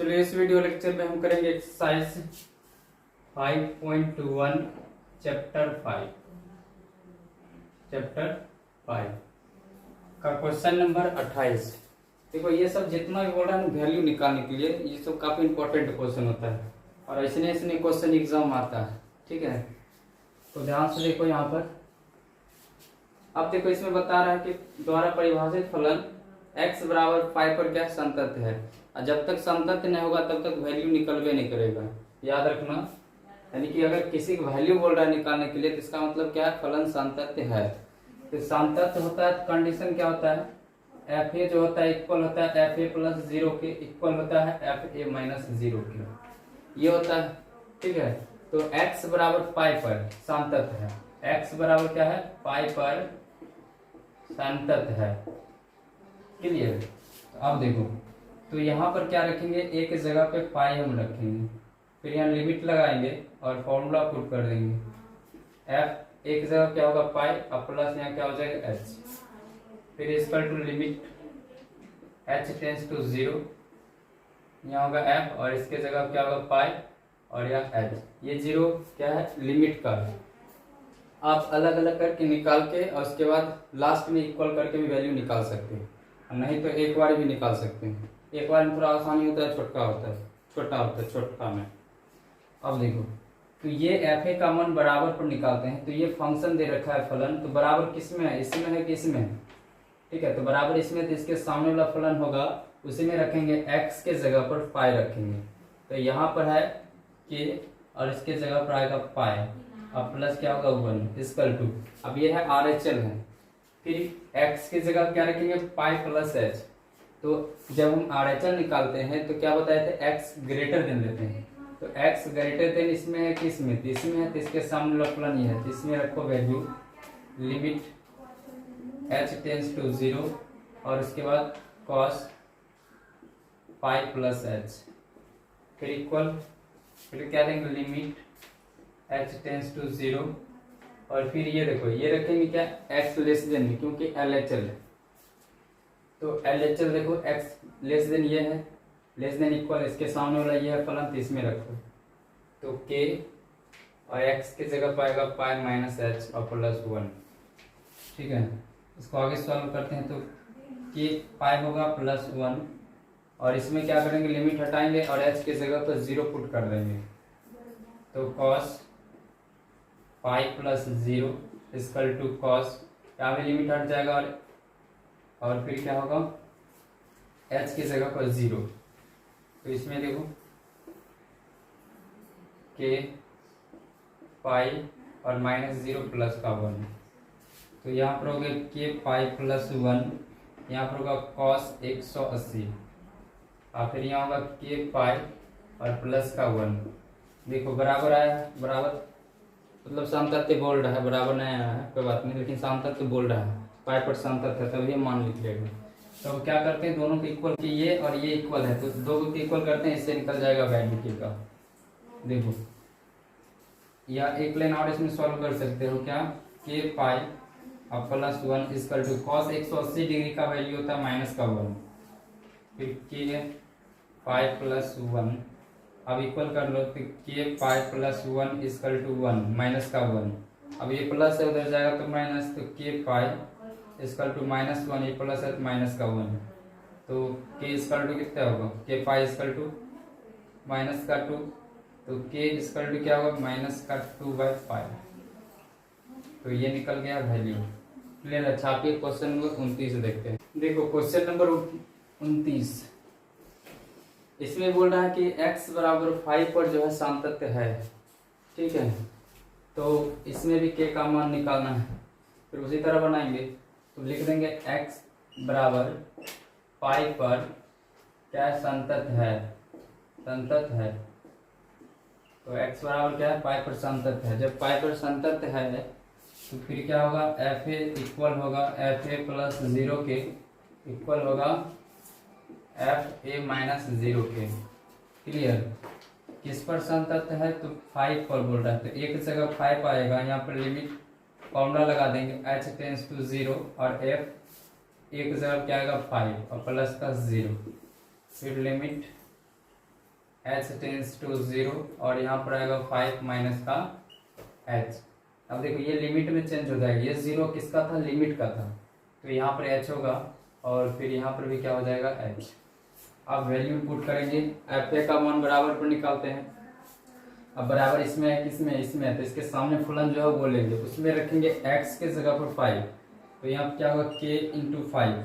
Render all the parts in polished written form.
चलिए इस video lecture में हम करेंगे एक्सरसाइज 5.1 चैप्टर 5 का क्वेश्चन नंबर 28। देखो ये सब जितना भी बोल रहा है वैल्यू निकालने के लिए ये सब काफी इंपॉर्टेंट क्वेश्चन होता है और ऐसे क्वेश्चन एग्जाम आता है। ठीक है, तो ध्यान से देखो यहाँ पर। अब देखो इसमें बता रहा है कि द्वारा परिभाषित फलन x बराबर 5 पर क्या संतत है, और जब तक संतत नहीं होगा तब तक वैल्यू निकलवे नहीं करेगा। याद रखना, यानी कि अगर किसी का वैल्यू बोल रहा है निकालने के लिए तो इसका मतलब क्या है, फलन संतत है। तो संतत होता है तो कंडीशन क्या होता है, एफ ए जो होता है इक्वल होता है एफ ए प्लस 0 के, इक्वल होता है एफ ए माइनस 0 के, ये होता है। ठीक है, तो x बराबर पाई पर संतत है, x बराबर क्या है, पाई पर संतत है। क्लियर? तो अब देखो, तो यहाँ पर क्या रखेंगे, एक जगह पे पाई हम रखेंगे, फिर यहाँ लिमिट लगाएंगे और फॉर्मूला पुट कर देंगे। f एक जगह क्या होगा पाई, और प्लस यहाँ क्या हो जाएगा h, फिर इसका to limit h tends to 0, यहाँ होगा f और इसके जगह क्या होगा पाई और यहाँ h, ये 0 क्या है लिमिट का है। आप अलग अलग करके निकाल के और उसके बाद लास्ट में इक्वल करके भी वैल्यू निकाल सकते हैं, नहीं तो एक बार भी निकाल सकते हैं। एक बार में थोड़ा आसानी होता है, छोटा होता है छोटा में। अब देखो, तो ये एफ ए का मन बराबर पर निकालते हैं, तो ये फंक्शन दे रखा है फलन, तो बराबर किस में है, इसमें है कि इसमें है। ठीक है, तो बराबर इसमें, तो इसके सामने वाला फलन होगा उसी में रखेंगे, x के जगह पर पाई रखेंगे। तो यहाँ पर है k और इसके जगह पर आएगा पाई और प्लस क्या होगा 1 इसकल टू। अब ये है RHL है, फिर x की जगह क्या रखेंगे पाई प्लस h। तो जब हम RHL निकालते हैं तो क्या बताए थे, x ग्रेटर देन लेते हैं, तो x ग्रेटर देन इसमें है कि इसमें, तो इसमें है, तो इसके सामने वाला फलन ये है, तो इसमें रखो value limit h tends to 0 और उसके बाद cos पाई प्लस h, फिर इक्वल, फिर क्या देंगे लिमिट h टेंस टू 0 और फिर ये देखो ये रखेंगे क्या x लेस देन, क्योंकि LHL है, तो LHL देखो x लेस देन ये है, लेस देन इक्वल इसके सामने वाला ये है फलन, तो इसमें रखो, तो k और x के जगह पाएगा पाई माइनस h और प्लस 1। ठीक है, इसको आगे सॉल्व करते हैं, तो k पाई होगा प्लस 1 और इसमें क्या करेंगे लिमिट हटाएंगे और h के जगह पर 0 पुट कर देंगे, तो cos pi plus 0 is equal to cos, यहाँ पे लिमिट हट जाएगा और फिर क्या होगा h की जगह पर 0, तो इसमें देखो k पाई और माइनस 0 प्लस का 1, तो यहाँ पर हो गया k पाई प्लस 1, यहाँ पर होगा cos 180 और फिर यहाँ होगा k पाई और प्लस का 1। देखो बराबर आया, बराबर मतलब सामतत्व बोल रहा है, बराबर नहीं आया है कोई बात नहीं, लेकिन सामतत्व बोल रहा है, पाई पर सामतत्व है तभी हम मान लिख लेंगे। तो क्या करते हैं, दोनों को इक्वल कि ये और ये इक्वल है, तो दो को इक्वल करते हैं, इससे निकल जाएगा वैल्यू के का। देखो या एक लाइन और इसमें सॉल्व कर सकते हो, क्या के पाई और plus 1 is equal to cos 180 degree का वैल्यू होता है माइनस का 1, फिर के पाई प्लस 1, अब इक्वल कर लो, तो के pi plus 1 is equal to 1 minus का 1, अब ये प्लस है उधर जाएगा तो माइनस, तो के पाई इसकल टू माइनस 1, ये प्लस है तो माइनस का 1, तो के इसकल टू कितना होगा, के पाई इसकल टू माइनस का 2, तो के इसकल टू क्या होगा माइनस का 2/5, तो ये निकल गया वैल्यू। क्लियर? अच्छा, आप क्वेश्चन नंबर 29 देखते हैं। देखो क्वेश्चन नंबर 29, इसमें बोल रहा है कि x बराबर 5 पर जो है सामतत्व है। ठीक है, तो इसमें भी k का मान निकालना है, फिर उसी तरह बनाएंगे, तो लिख देंगे x बराबर 5 पर क्या संतत है, संतत है, तो x बराबर क्या है 5 पर संतत है। जब 5 पर संतत है तो फिर क्या होगा, एफ ए इक्वल होगा एफ ए प्लस 0 के, इक्वल होगा एफ ए माइनस 0 के। क्लियर? किस पर संतत है, तो 5 पर बोल रहा है, तो एक जगह 5 आएगा, यहाँ पर लिमिट फॉर्मूला लगा देंगे h टेंस टू 0 और f एक जगह क्या आएगा 5 और प्लस का 0, फिर लिमिट h टेंस टू 0 और यहाँ पर आएगा 5 माइनस का h। अब देखो ये लिमिट में चेंज हो जाएगा, ये 0 किसका था, लिमिट का था, तो यहाँ पर h होगा और फिर यहाँ पर भी क्या हो जाएगा h। अब वैल्यू पुट करेंगे, एफ ए का मान बराबर पर निकालते हैं। अब बराबर इसमें है, किसमें, इसमें है, तो इसके सामने फलन जो है वो बोलेंगे, उसमें रखेंगे x के जगह पर 5, तो यहाँ पर क्या होगा k इंटू 5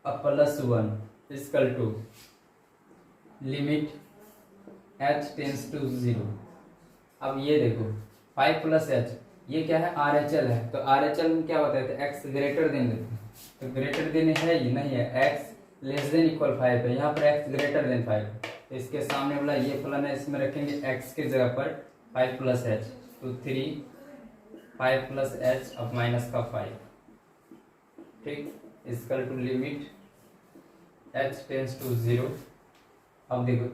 अब plus 1 equal to limit h tends to 0। अब ये देखो 5 प्लस h, ये क्या है, RHL है, तो RHL में क्या होता है, तो x ग्रेटर देन लेते हैं, तो ग्रेटर देन है ही नहीं है, x लेस देन इक्वल 5 है, यहाँ पर x ग्रेटर देन 5, तो इसके सामने वाला ये फलन है, इसमें रखेंगे x के जगह पर 5 प्लस h, तो 3 5 प्लस h अब माइनस का 5, ठीक, equal to limit h tends to 0। अब देखो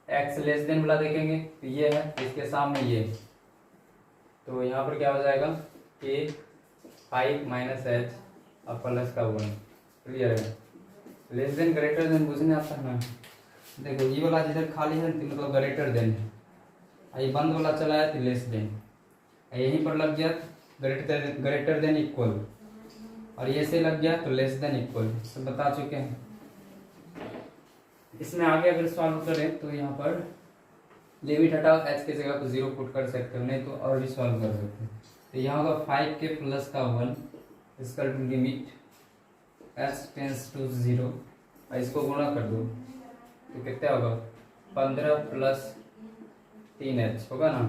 x लेस देन वाला देखेंगे तो ये है, इसके सामने ये, तो यहाँ पर क्या हो जाएगा k 5 माइनस h अब प्लस का 1। क्लियर है, लेस देन ग्रेटर देन बुझने आता है ना। देखो ये वाला जिधर खाली है तो मतलब ग्रेटर देन है, ये बंद वाला चला है तो लेस देन, यहीं पर लग गया ग्रेटर देन इक्वल, और ये से लग गया तो लेस देन इक्वल, सब बता चुके हैं। इसमें आगे अगर सॉल्व करें तो यहाँ पर लिमिट हटाओ, h के जगह पर 0 पुट कर सकते हो, नहीं तो और भी सॉल्व कर सकते हैं। तो यहाँ होगा 5 के प्लस का 1 इसका लिमिट h टेंस टू 0, और इसको गुणा कर दो तो कितना होगा 15 प्लस 3h होगा ना,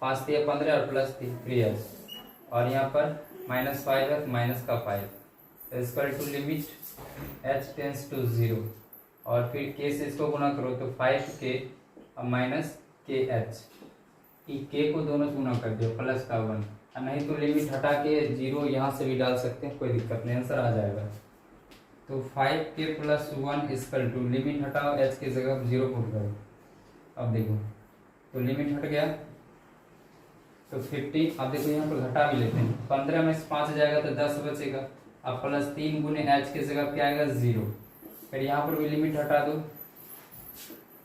5 3 15 और प्लस 3h, और यहाँ पर माइनस 5 है तो माइनस का 5 इसका to limit h tends to 0, और फिर k से इसको गुणा करो तो 5k और माइनस kh, k को दोनों गुणा कर दियो प्लस का 1, और नहीं तो लिमिट हटा के 0 यहाँ से भी डाल सकते हैं, कोई दिक्कत नहीं, आंसर आ जाएगा। तो 5k plus 1 equal to limit हटाओ, h की जगह 0 पुट करो। अब देखो तो लिमिट हट गया तो 50, अब देखो यहाँ पर घटा भी लेते हैं, 15 में से 5 जाएगा तो 10 बचेगा, अब प्लस 3 गुने h की जगह क्या आएगा 0, फिर यहाँ पर भी लिमिट हटा दो,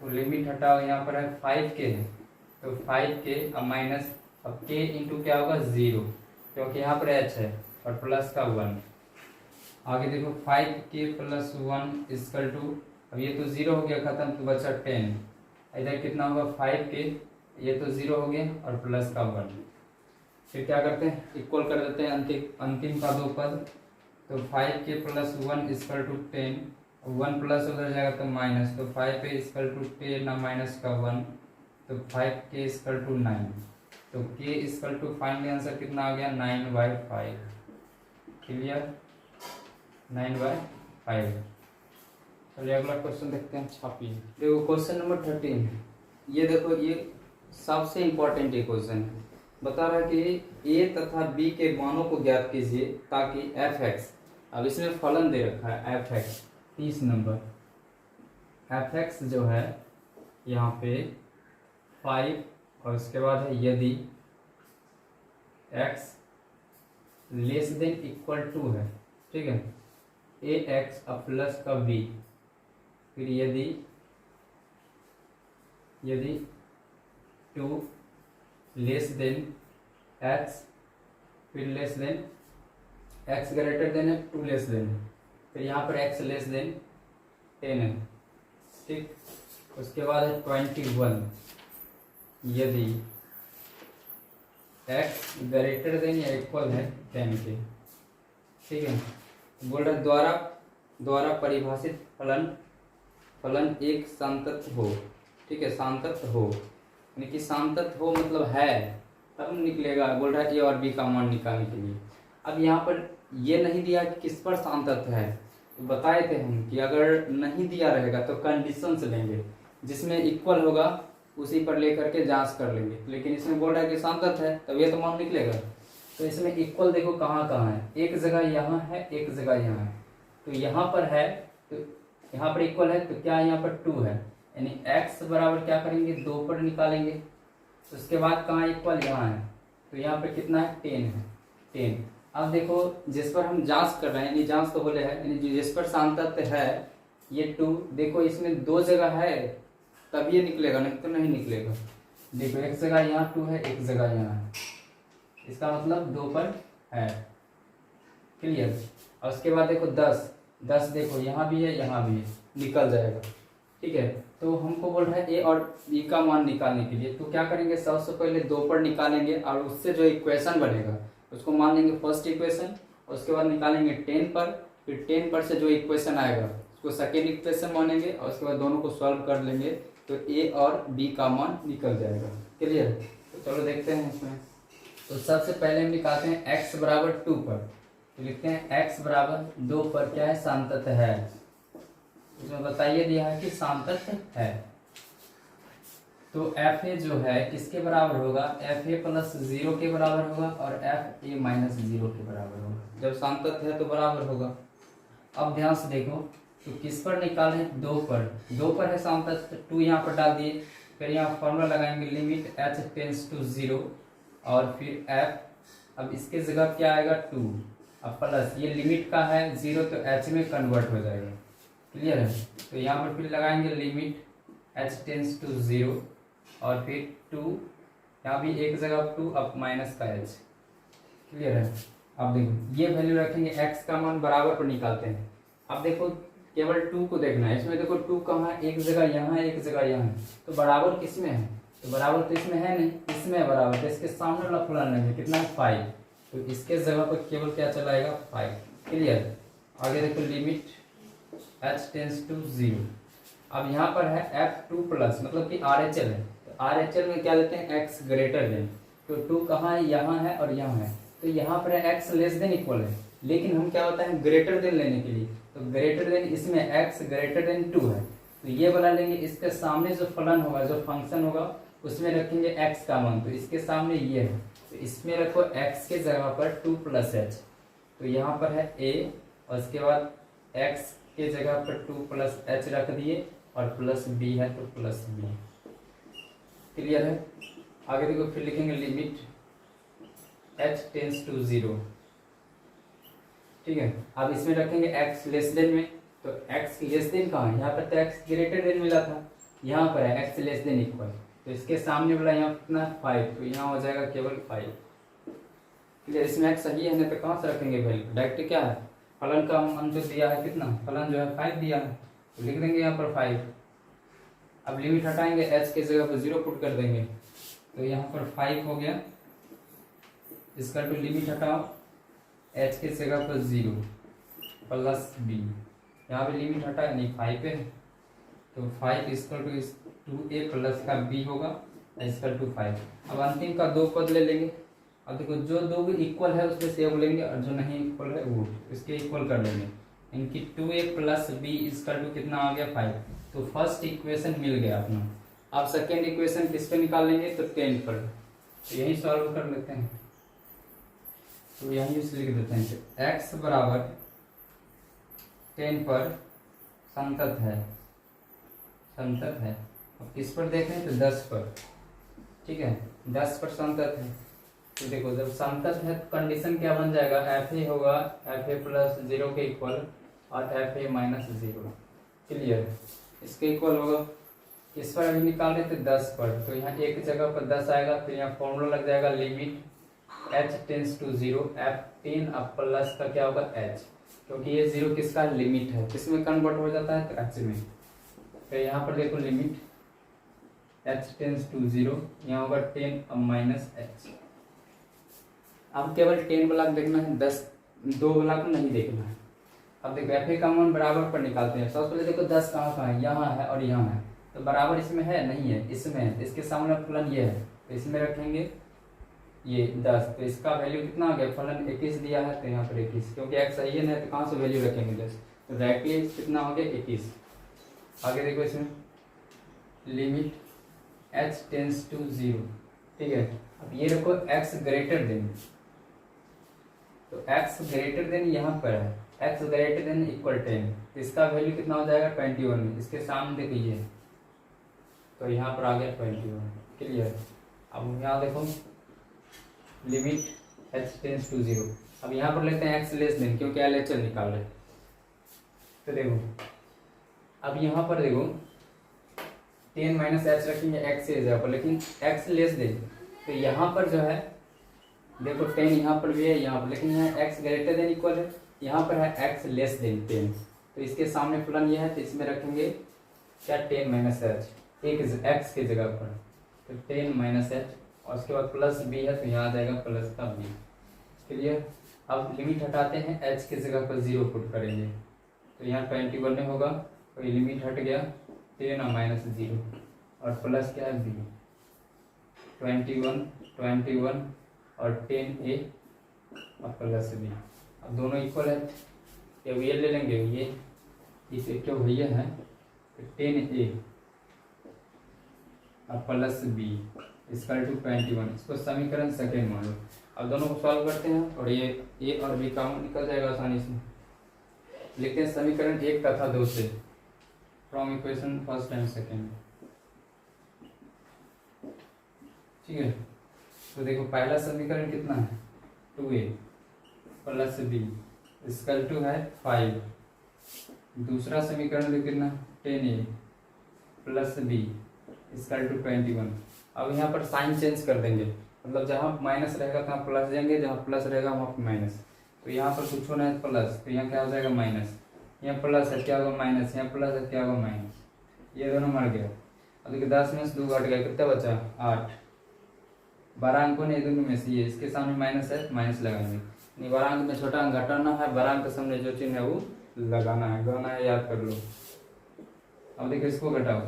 तो लिमिट हटाओ, यहाँ पर है 5k है तो 5k अब माइनस, अब k इंटू क्या होगा 0, क्योंकि यहाँ पर h है, और प्लस का 1। आगे देखो 5k प्लस 1 इक्वल टू, अब ये तो 0 हो गया खत्म, तो बचा 10, इधर कितना होगा 5k, ये तो 0 हो गया और प्लस का 1, फिर क्या करते हैं इक्वल कर देते हैं अंतिम का दो पद, तो 5k plus 1 equal to 10, 1 plus उधर जाएगा तो माइनस, तो 5k इक्वल टू 10 ना माइनस का 1, तो 5k इक्वल टू 9, तो k equal to finally answer कितना आ गया 9/5। क्लियर, 9/5। चलिए अगला क्वेश्चन देखते हैं, छापिए। देखो क्वेश्चन नंबर 13, ये देखो ये सबसे इंपॉर्टेंट ये क्वेश्चन है, बता रहा है कि a तथा b के मानों को ज्ञात कीजिए ताकि f(x), अब इसमें फलन दे रखा है f(x), 30 नंबर, f(x) जो है यहाँ पे 5, और उसके बाद है यदि x less than equal to है, ठीक है, ax अब प्लस का b, फिर यदि 2 लेस देन x, फिर less than x greater than है, 2 लेस देन है, फिर यहाँ पर x लेस देन 10 है, ठीक, उसके बाद है 21 यदि x ग्रेटर देन या इक्वल है 10 के, ठीक है। बोल रहा द्वारा परिभाषित फलन एक सांतत्य हो, ठीक है, सांतत्य हो, यानी कि सांतत्य हो मतलब है तब निकलेगा, बोल रहा है ए और बी का मान निकालने के लिए। अब यहाँ पर ये नहीं दिया कि किस पर सांतत्य है, तो बताए थे हम कि अगर नहीं दिया रहेगा तो कंडीशन से लेंगे, जिसमें इक्वल होगा उसी पर लेकर के जांच कर लेंगे, लेकिन इसमें बोल रहा है कि सांतत्य है तब ये तो मान निकलेगा। तो इसमें इक्वल देखो कहाँ कहाँ है, एक जगह यहाँ है, एक जगह यहाँ है, तो यहाँ पर है तो यहाँ पर इक्वल है, तो क्या यहाँ पर 2 है, यानी x बराबर क्या करेंगे 2 पर निकालेंगे, तो उसके बाद कहाँ इक्वल यहाँ है, तो यहाँ पर कितना है 10 है, 10। अब देखो जिस पर हम जांच कर रहे हैं, यानी जांच तो बोले है, यानी जिस पर सांतत्य है ये 2, देखो इसमें 2 जगह है तब ये निकलेगा, नहीं तो नहीं निकलेगा। देखो एक जगह यहाँ 2 है, एक जगह यहाँ है, इसका मतलब 2 पर है। क्लियर। और उसके बाद देखो 10 देखो यहाँ भी है, यहाँ भी है, निकल जाएगा। ठीक है, तो हमको बोल रहा है ए और बी का मान निकालने के लिए, तो क्या करेंगे, सबसे पहले 2 पर निकालेंगे और उससे जो इक्वेशन बनेगा उसको मान लेंगे फर्स्ट इक्वेशन, उसके बाद निकालेंगे 10 पर, फिर 10 पर से जो इक्वेशन आएगा उसको सेकेंड इक्वेशन मानेंगे और उसके बाद दोनों को सॉल्व कर लेंगे तो ए और बी का मान निकल जाएगा। क्लियर। तो चलो देखते हैं इसमें। तो सबसे पहले हम निकालते हैं x बराबर 2 पर, तो लिखते हैं x बराबर 2 पर क्या है, सान्तत्य है। इसमें बताइए दिया है कि सान्तत्य है, तो एफ ए जो है किसके बराबर होगा, एफ ए प्लस 0 के बराबर होगा और एफ ए माइनस 0 के बराबर होगा। जब सान्तत्य है तो बराबर होगा। अब ध्यान से देखो, तो किस पर निकाले, 2 पर, 2 पर है सान्तत्य, 2 यहाँ पर डाल दिए, फिर यहाँ फॉर्मूला लगाएंगे लिमिट h टेंस टू 0 और फिर f, अब इसके जगह क्या आएगा 2, अब प्लस ये लिमिट का है 0 तो h में कन्वर्ट हो जाएगा। क्लियर है। तो यहाँ पर फिर लगाएंगे लिमिट h टेंस टू 0 और फिर 2, यहाँ भी एक जगह 2, अब माइनस का h। क्लियर है। अब देखो ये वैल्यू रखेंगे, x का मान बराबर पर निकालते हैं। अब देखो केवल 2 को देखना है, इसमें देखो 2 कहाँ है, एक जगह यहाँ है, एक जगह यहाँ है, तो बराबर किस में है, तो बराबर तो इसमें है नहीं, इसमें है बराबर, तो इसके सामने वाला फलन है कितना है 5, तो इसके जगह पर केवल क्या चलाएगा 5। क्लियर। आगे देखो लिमिट h टेंस टू 0, अब यहाँ पर है f2 प्लस मतलब कि RHL है, तो RHL में क्या लेते हैं x ग्रेटर देन, तो 2 कहाँ है, यहाँ है और यहाँ है, तो यहाँ पर है x लेस देन इक्वल है, लेकिन हम क्या होता है ग्रेटर देन लेने के लिए, तो ग्रेटर देन इसमें x ग्रेटर देन 2 है, तो ये वाला लेंगे, इसके सामने जो फलन होगा, जो फंक्शन होगा उसमें रखेंगे x का मान, तो इसके सामने ये है, तो इसमें रखो x के जगह पर 2 प्लस h, तो यहाँ पर है a और उसके बाद x के जगह पर 2 प्लस h रख दिए और प्लस b है तो प्लस b। क्लियर है। आगे देखो फिर लिखेंगे लिमिट h टेंस टू 0। ठीक है, अब इसमें रखेंगे x लेस देन में, तो x लेस देन कहाँ है, यहाँ पर तो x ग्रेटर देन मिला था, यहाँ पर है x लेस देन इक्वल, तो इसके सामने वाला यहाँ कितना 5, तो यहाँ हो जाएगा केवल 5। क्लियर। इसमें x सही है, नहीं तो कहाँ से रखेंगे वैल्यू, डायरेक्ट क्या है, फलन का मान तो दिया है कितना, फलन जो है 5 दिया है, तो लिख देंगे यहाँ पर 5। अब लिमिट हटाएंगे, h के जगह पर 0 पुट कर देंगे, तो यहाँ पर 5 हो गया, इसका तो लिमिट हटाओ, h के जगह पर 0 प्लस b, यहाँ पे लिमिट हटा नहीं 5 है, तो 5 इसका टू 2a प्लस का b होगा, इसका 5। अब अंतिम का 2 पद ले लेंगे। अब देखो जो 2 इक्वल है उसमें से एक लेंगे और जो नहीं इक्वल है वो इसके इक्वल कर लेंगे, इनकी 2a प्लस b इसका कितना आ गया 5, तो फर्स्ट इक्वेशन मिल गया अपना। अब सेकेंड इक्वेशन किस पे निकाल लेंगे, तो 10 पर, तो यही सॉल्व कर लेते हैं, तो यहीं से लिख देते हैं कि x बराबर 10 पर संतत है, संतत है। अब किस पर देखें, तो 10 पर। ठीक है, 10 पर संतत है, तो देखो जब संतत है तो कंडीशन क्या बन जाएगा, एफ ए होगा एफ ए प्लस 0 के इक्वल और एफ ए माइनस 0। क्लियर। इसके इक्वल होगा, इस पर अभी निकाल रहे थे 10 पर, तो यहाँ एक जगह पर 10 आएगा, फिर यहाँ फॉर्मूला लग जाएगा limit h tends to 0 f10 अब प्लस का क्या होगा h, क्योंकि ये 0 किसका लिमिट है, किसमें कन्वर्ट हो जाता है, तो h में। तो यहाँ पर देखो लिमिट h टेंस टू 0, यहाँ होगा 10 अब माइनस h। अब केवल 10 वाला देखना है, 2 वाला को नहीं देखना है। अब देखो एफ ए का मान बराबर पर निकालते हैं। सबसे पहले देखो 10 कहाँ है, यहाँ है और यहाँ है, तो बराबर इसमें है नहीं है, इसमें है, इसके सामने फलन ये है, तो इसमें रखेंगे ये 10, तो इसका वैल्यू कितना आ गया, फलन 21 दिया है, तो यहाँ पर 21, क्योंकि x सही है ना, तो कहाँ से वैल्यू रखेंगे 10, तो डायरेक्टली कितना हो गया 21। आगे देखो इसमें लिमिट h टेंस टू 0। ठीक है, अब ये रखो x ग्रेटर देन, तो x ग्रेटर देन यहाँ पर है, x ग्रेटर देन इक्वल 10, तो इसका वैल्यू कितना हो जाएगा 21, इसके सामने देखो ये, तो यहाँ पर आ गया 21। क्लियर। अब यहाँ देखो लिमिट h टेंस टू 0, अब यहाँ पर लेते हैं x लेस देन, क्योंकि LHL निकाल रहे, तो देखो अब यहाँ पर देखो 10 माइनस एच रखेंगे एक्स की जगह पर, लेकिन एक्स लेस दें तो यहाँ पर जो है देखो 10 यहाँ पर भी है यहाँ पर, लेकिन यहाँ एक्स ग्रेटर देन इक्वल है, यहाँ पर है एक्स लेस देन 10, तो इसके सामने फलन यह है तो इसमें रखेंगे क्या 10 माइनस एच एक एक्स की जगह पर, तो 10 माइनस एच और उसके बाद प्लस बी है तो यहाँ आ जाएगा प्लस का बी। क्लियर। अब लिमिट हटाते हैं, एच की जगह पर 0 पुट करेंगे तो यहाँ 21 में होगा, तो ये लिमिट हट गया 10 और माइनस 0 और प्लस क्या है बी, 21 और 10a और प्लस बी। अब दोनों इक्वल है, ये ले लेंगे, ये इस एक जो भैया है 10a और प्लस बी इसका टू 21, इसको समीकरण सेकेंड मान लो। अब दोनों को सॉल्व करते हैं और ये ए और बी कॉमन निकल जाएगा आसानी से। लिखते हैं समीकरण 1 तथा 2 से from equation first and second. ठीक है, तो देखो पहला समीकरण कितना है 2a प्लस बी इसका टू है 5, दूसरा समीकरण देखो कितना 10a प्लस बी इसका टू 21। अब यहाँ पर साइन चेंज कर देंगे, मतलब जहाँ माइनस रहेगा तो प्लस देंगे, जहाँ प्लस रहेगा वहाँ पर माइनस, तो यहाँ पर कुछ होना है प्लस तो यहाँ क्या हो जाएगा माइनस, यहाँ प्लस है क्या होगा माइनस, यहाँ प्लस है क्या होगा माइनस, ये दोनों मर गया। अब देखिए 10 में से 2 घट गया, कितना बचा 8, 12 अंकों ने दोनों में से ये इसके सामने माइनस है माइनस लगाएंगे, नहीं 12 अंक में छोटा अंक घटाना है, 12 अंक के सामने जो चिन्ह है वो लगाना है, गाना है याद कर लो। अब देखिए इसको घटाओ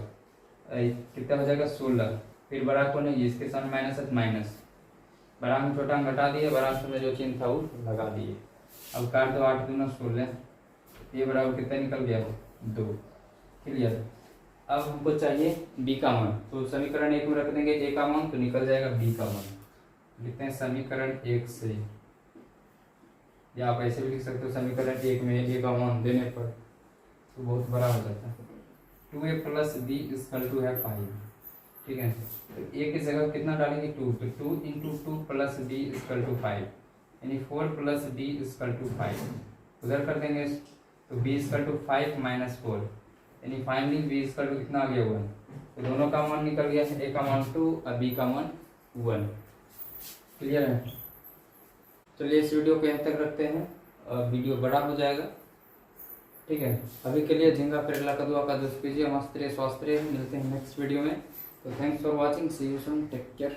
कितना हो जाएगा 16, फिर बड़ा को नहीं इसके सामने माइनस है माइनस, बड़ा अंक छोटा अंक घटा दिए, बड़ा अंक में जो चिन्ह था वो लगा दिए। अब काट दो 8 दूना 16, ये बराबर कितना निकल गया 2। क्लियर। अब हमको चाहिए बी का मान, तो समीकरण 1 में रख देंगे ए का मान तो निकल जाएगा बी का मान। लिखते हैं समीकरण 1 से, या आप ऐसे भी लिख सकते हो समीकरण 1 में ए का मान देने पर तो बहुत बड़ा हो जाता है। 2a plus b equal to है 5। ठीक है, तो ए की जगह कितना डालेंगे 2, तो 2 into 2 plus b equal to 5, यानी 4 प्लस बी इक्वल टू 5। उधर कर देंगे तो बी इक्वल टू 5 माइनस 4, यानी फाइनली बी इक्वल टू कितना आ गया 1, तो दोनों का मान निकल गया है, ए का मान 2 और बी का मान 1। क्लियर है। चलिए इस वीडियो को यहाँ तक रखते हैं, और वीडियो बड़ा हो जाएगा। ठीक है, अभी के लिए झींगा करेला कद्दू का जूस पीजिए, मस्त रहिए, स्वस्थ रहिए। मिलते हैं नेक्स्ट वीडियो में। तो thanks for watching, see you soon, take care.